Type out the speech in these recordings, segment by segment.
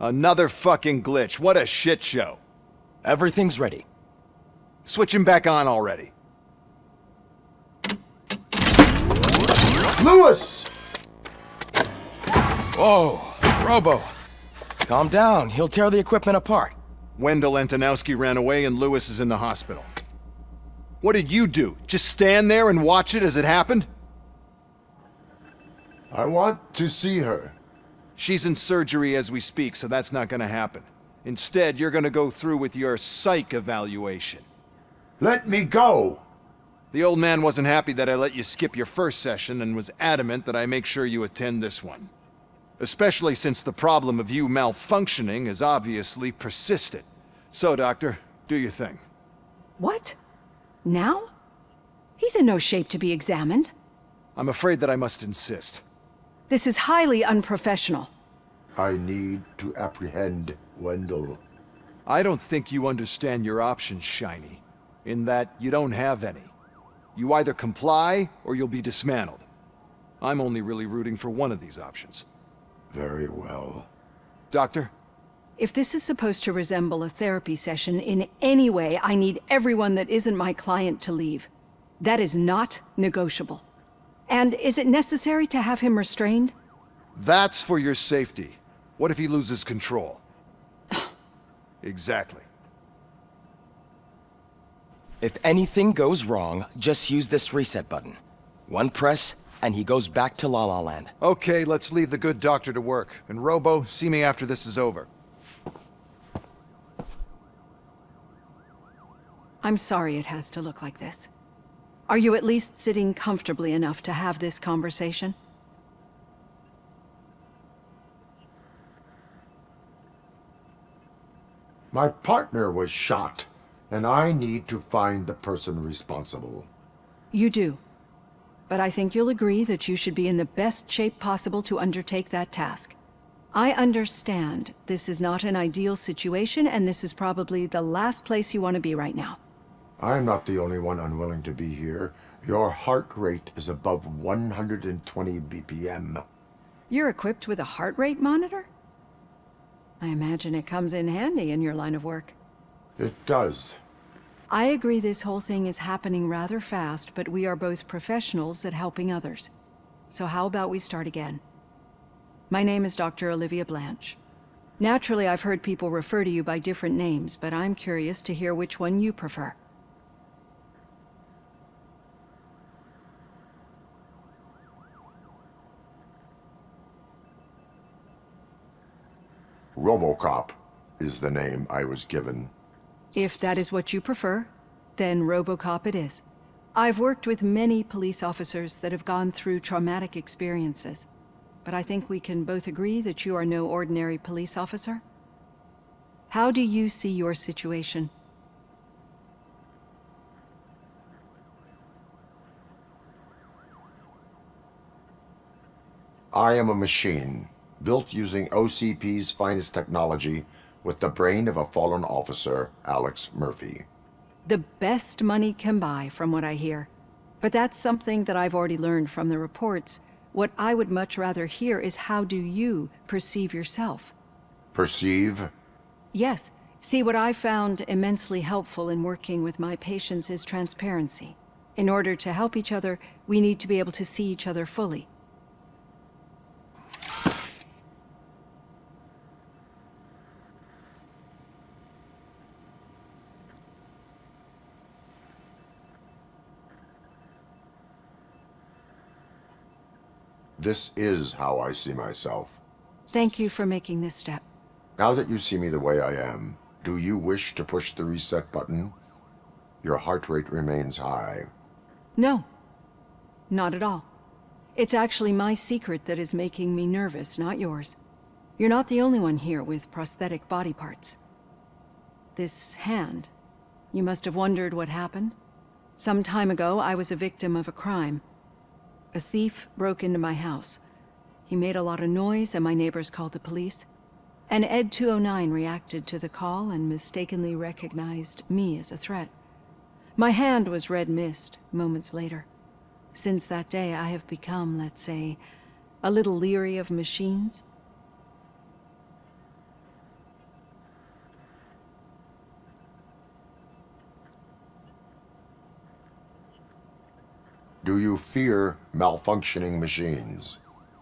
Another fucking glitch. What a shit show. Everything's ready. Switch him back on already. Lewis! Whoa, Robo. Calm down, he'll tear the equipment apart. Wendell Antonowsky ran away and Lewis is in the hospital. What did you do? Just stand there and watch it as it happened? I want to see her. She's in surgery as we speak, so that's not gonna happen. Instead, you're gonna go through with your psych evaluation. Let me go! The old man wasn't happy that I let you skip your first session and was adamant that I make sure you attend this one. Especially since the problem of you malfunctioning is obviously persistent. So, Doctor, do your thing. What? Now? He's in no shape to be examined. I'm afraid that I must insist. This is highly unprofessional. I need to apprehend Wendell. I don't think you understand your options, Shiny. In that you don't have any. You either comply, or you'll be dismantled. I'm only really rooting for one of these options. Very well. Doctor? If this is supposed to resemble a therapy session in any way, I need everyone that isn't my client to leave. That is not negotiable. And is it necessary to have him restrained? That's for your safety. What if he loses control? Exactly. If anything goes wrong, just use this reset button. One press, and he goes back to La La Land. Okay, let's leave the good doctor to work. And Robo, see me after this is over. I'm sorry it has to look like this. Are you at least sitting comfortably enough to have this conversation? My partner was shot, and I need to find the person responsible. You do. But I think you'll agree that you should be in the best shape possible to undertake that task. I understand this is not an ideal situation, and this is probably the last place you want to be right now. I'm not the only one unwilling to be here. Your heart rate is above 120 BPM. You're equipped with a heart rate monitor? I imagine it comes in handy in your line of work. It does. I agree this whole thing is happening rather fast, but we are both professionals at helping others. So how about we start again? My name is Dr. Olivia Blanche. Naturally, I've heard people refer to you by different names, but I'm curious to hear which one you prefer. RoboCop is the name I was given. If that is what you prefer, then RoboCop it is. I've worked with many police officers that have gone through traumatic experiences, but I think we can both agree that you are no ordinary police officer. How do you see your situation? I am a machine, built using OCP's finest technology with the brain of a fallen officer, Alex Murphy. The best money can buy, from what I hear. But that's something that I've already learned from the reports. What I would much rather hear is how do you perceive yourself? Perceive? Yes. See, what I found immensely helpful in working with my patients is transparency. In order to help each other, we need to be able to see each other fully. This is how I see myself. Thank you for making this step. Now that you see me the way I am, do you wish to push the reset button? Your heart rate remains high. No, not at all. It's actually my secret that is making me nervous, not yours. You're not the only one here with prosthetic body parts. This hand, you must have wondered what happened. Some time ago, I was a victim of a crime. A thief broke into my house. He made a lot of noise and my neighbors called the police. And Ed 209 reacted to the call and mistakenly recognized me as a threat. My hand was red mist moments later. Since that day, I have become, let's say, a little leery of machines. Do you fear malfunctioning machines?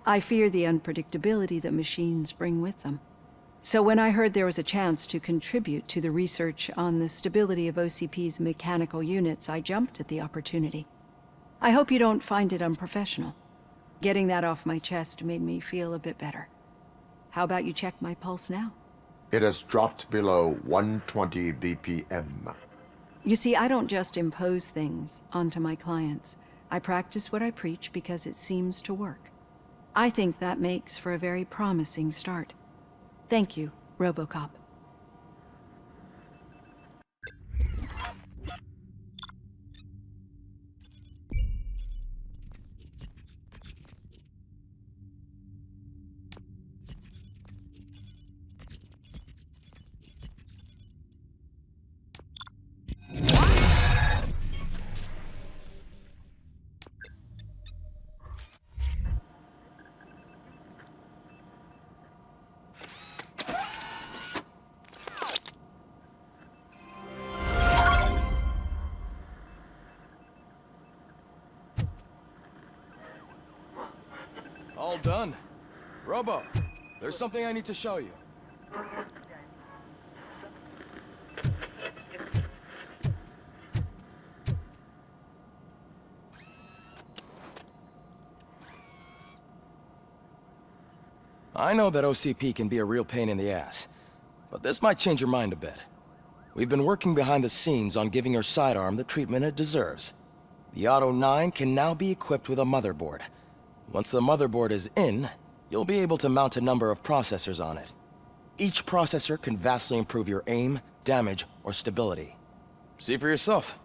I fear the unpredictability that machines bring with them. So when I heard there was a chance to contribute to the research on the stability of OCP's mechanical units, I jumped at the opportunity. I hope you don't find it unprofessional. Getting that off my chest made me feel a bit better. How about you check my pulse now? It has dropped below 120 BPM. You see, I don't just impose things onto my clients. I practice what I preach because it seems to work. I think that makes for a very promising start. Thank you, RoboCop. All done. Robo, there's something I need to show you. I know that OCP can be a real pain in the ass, but this might change your mind a bit. We've been working behind the scenes on giving your sidearm the treatment it deserves. The Auto 9 can now be equipped with a motherboard. Once the motherboard is in, you'll be able to mount a number of processors on it. Each processor can vastly improve your aim, damage, or stability. See for yourself.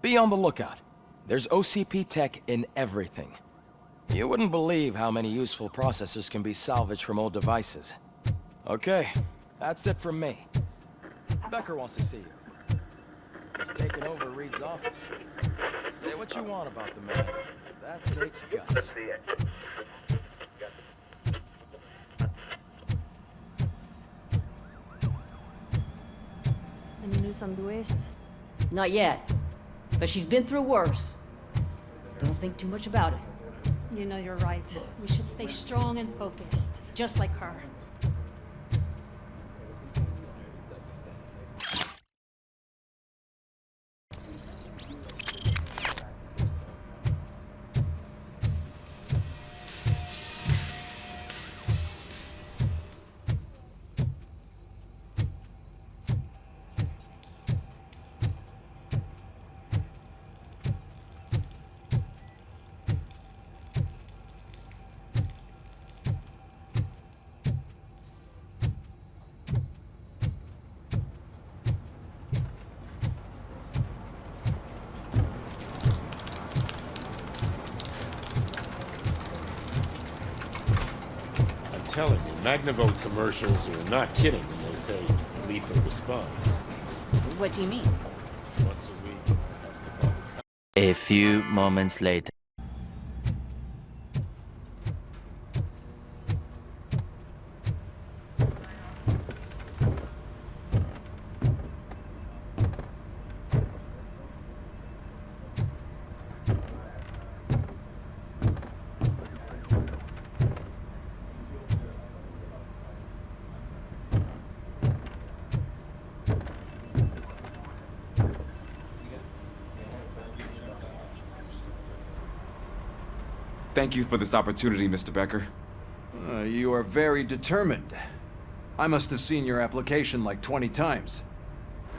Be on the lookout. There's OCP tech in everything. You wouldn't believe how many useful processors can be salvaged from old devices. Okay, that's it from me. Becker wants to see you. He's taken over Reed's office. Say what you want about the man. That takes guts. Any news on Luis? Not yet. But she's been through worse. Don't think too much about it. You know you're right. We should stay strong and focused, just like her. Telling you, Magnavolt commercials are not kidding when they say lethal response. What do you mean? Once a week, A few moments later. Thank you for this opportunity, Mr. Becker. You are very determined. I must have seen your application like 20 times.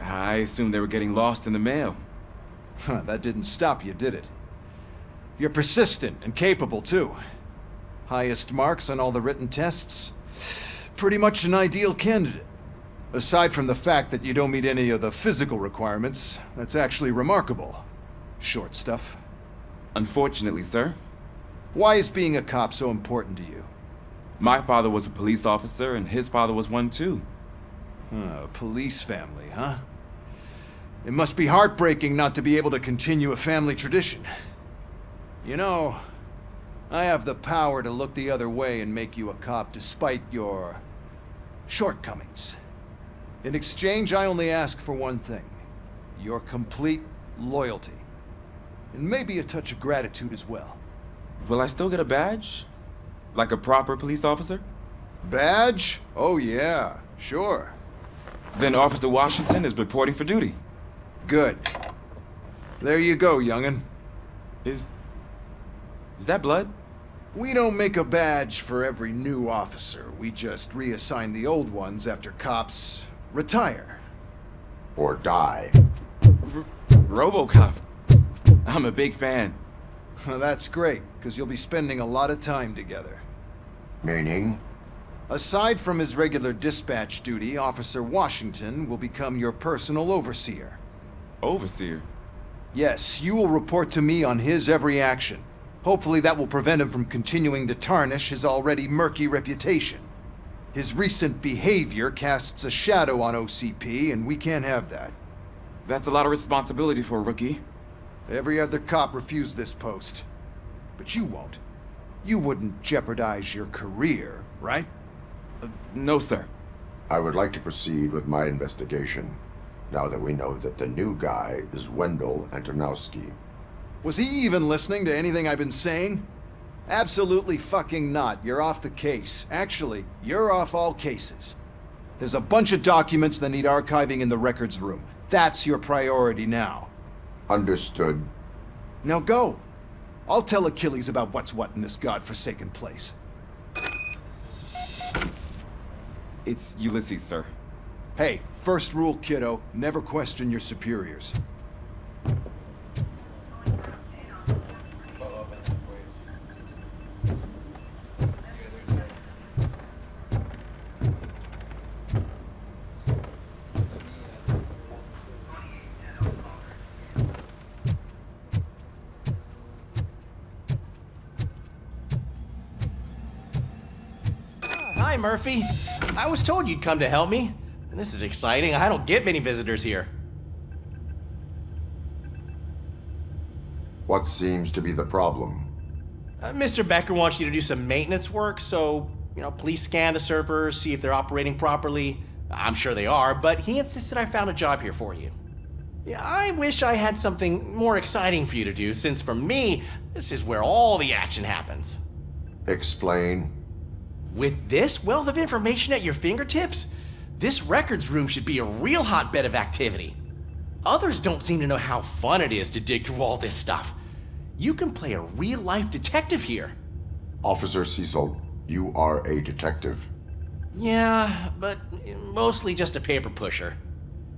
I assumed they were getting lost in the mail. That didn't stop you, did it? You're persistent and capable, too. Highest marks on all the written tests. Pretty much an ideal candidate. Aside from the fact that you don't meet any of the physical requirements, that's actually remarkable. Short stuff. Unfortunately, sir. Why is being a cop so important to you? My father was a police officer, and his father was one too. A police family, huh? It must be heartbreaking not to be able to continue a family tradition. You know, I have the power to look the other way and make you a cop despite your shortcomings. In exchange, I only ask for one thing. Your complete loyalty. And maybe a touch of gratitude as well. Will I still get a badge? Like a proper police officer? Badge? Oh yeah, sure. Then Officer Washington is reporting for duty. Good. There you go, young'un. Is that blood? We don't make a badge for every new officer. We just reassign the old ones after cops retire. Or die. RoboCop. I'm a big fan. That's great, because you'll be spending a lot of time together. Meaning? Aside from his regular dispatch duty, Officer Washington will become your personal overseer. Overseer? Yes, you will report to me on his every action. Hopefully that will prevent him from continuing to tarnish his already murky reputation. His recent behavior casts a shadow on OCP, and we can't have that. That's a lot of responsibility for a rookie. Every other cop refused this post. But you won't. You wouldn't jeopardize your career, right? No, sir. I would like to proceed with my investigation, now that we know that the new guy is Wendell Antonowsky. Was he even listening to anything I've been saying? Absolutely fucking not. You're off the case. Actually, you're off all cases. There's a bunch of documents that need archiving in the records room. That's your priority now. Understood. Now go. I'll tell Achilles about what's what in this godforsaken place. It's Ulysses, sir. Hey, first rule, kiddo, never question your superiors. Hi, Murphy. I was told you'd come to help me. And this is exciting. I don't get many visitors here. What seems to be the problem? Mr. Becker wants you to do some maintenance work, so, please scan the servers, see if they're operating properly. I'm sure they are, but he insisted I found a job here for you. Yeah, I wish I had something more exciting for you to do, since for me, this is where all the action happens. Explain. With this wealth of information at your fingertips, this records room should be a real hotbed of activity. Others don't seem to know how fun it is to dig through all this stuff. You can play a real-life detective here. Officer Cecil, you are a detective. Yeah, but mostly just a paper pusher.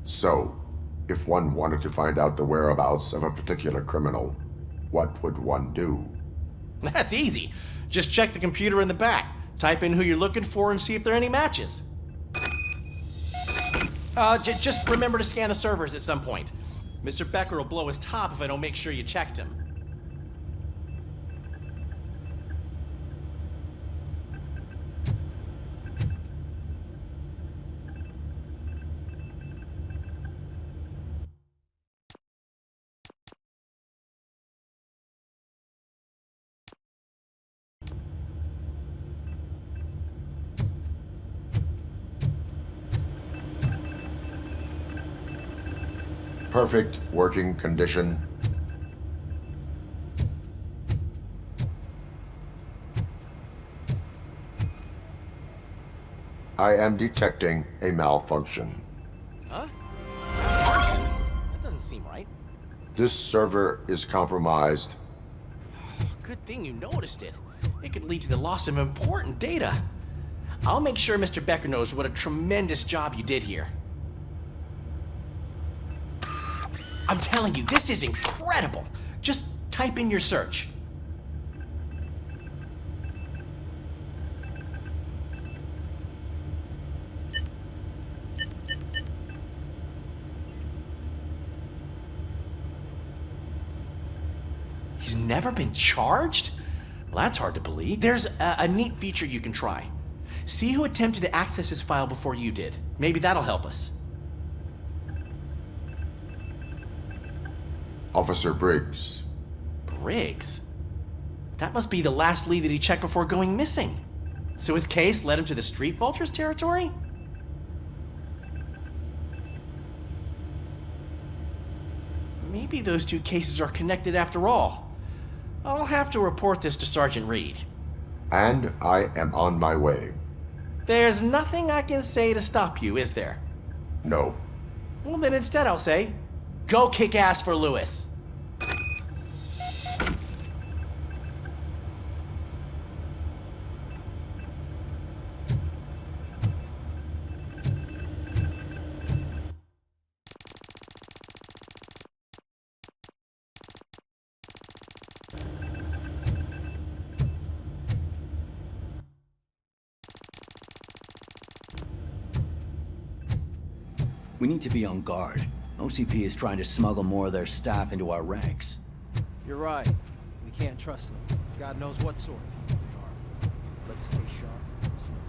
So, if one wanted to find out the whereabouts of a particular criminal, what would one do? That's easy. Just check the computer in the back, type in who you're looking for, and see if there are any matches. Just remember to scan the servers at some point. Mr. Becker will blow his top if I don't make sure you checked him. Perfect working condition. I am detecting a malfunction. Huh? That doesn't seem right. This server is compromised. Good thing you noticed it. It could lead to the loss of important data. I'll make sure Mr. Becker knows what a tremendous job you did here. I'm telling you, this is incredible. Just type in your search. He's never been charged? Well, that's hard to believe. There's a neat feature you can try. See who attempted to access his file before you did. Maybe that'll help us. Officer Briggs. Briggs? That must be the last lead that he checked before going missing. So his case led him to the Street Vultures territory? Maybe those two cases are connected after all. I'll have to report this to Sergeant Reed. And I am on my way. There's nothing I can say to stop you, is there? No. Well, then instead I'll say, go kick ass for Lewis. We need to be on guard. OCP is trying to smuggle more of their staff into our ranks. You're right. We can't trust them. God knows what sort of people they are. Let's stay sharp and smart.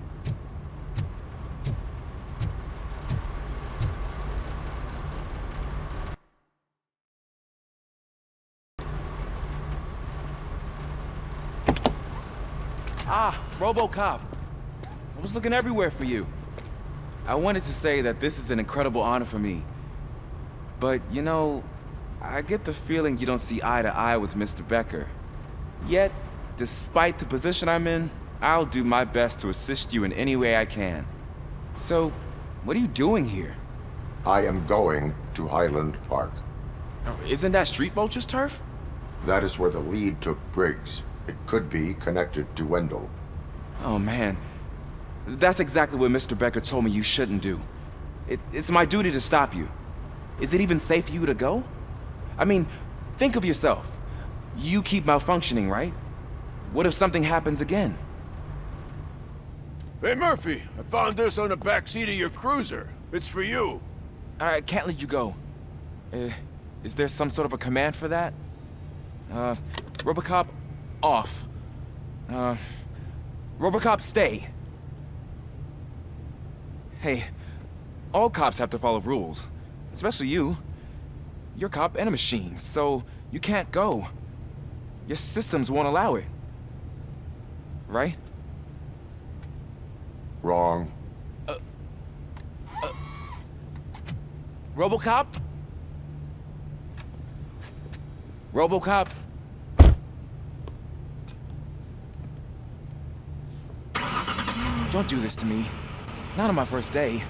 Ah, RoboCop. I was looking everywhere for you. I wanted to say that this is an incredible honor for me. But, I get the feeling you don't see eye to eye with Mr. Becker. Yet, despite the position I'm in, I'll do my best to assist you in any way I can. So, what are you doing here? I am going to Highland Park. Isn't that Street Vulture's turf? That is where the lead took Briggs. It could be connected to Wendell. Oh, man. That's exactly what Mr. Becker told me you shouldn't do. It's my duty to stop you. Is it even safe for you to go? I mean, think of yourself. You keep malfunctioning, right? What if something happens again? Hey, Murphy, I found this on the back seat of your cruiser. It's for you. I can't let you go. Is there some sort of a command for that? RoboCop, off. RoboCop, stay. Hey, all cops have to follow rules. Especially you. You're a cop and a machine, so you can't go. Your systems won't allow it. Right? Wrong. RoboCop? RoboCop? Don't do this to me. Not on my first day.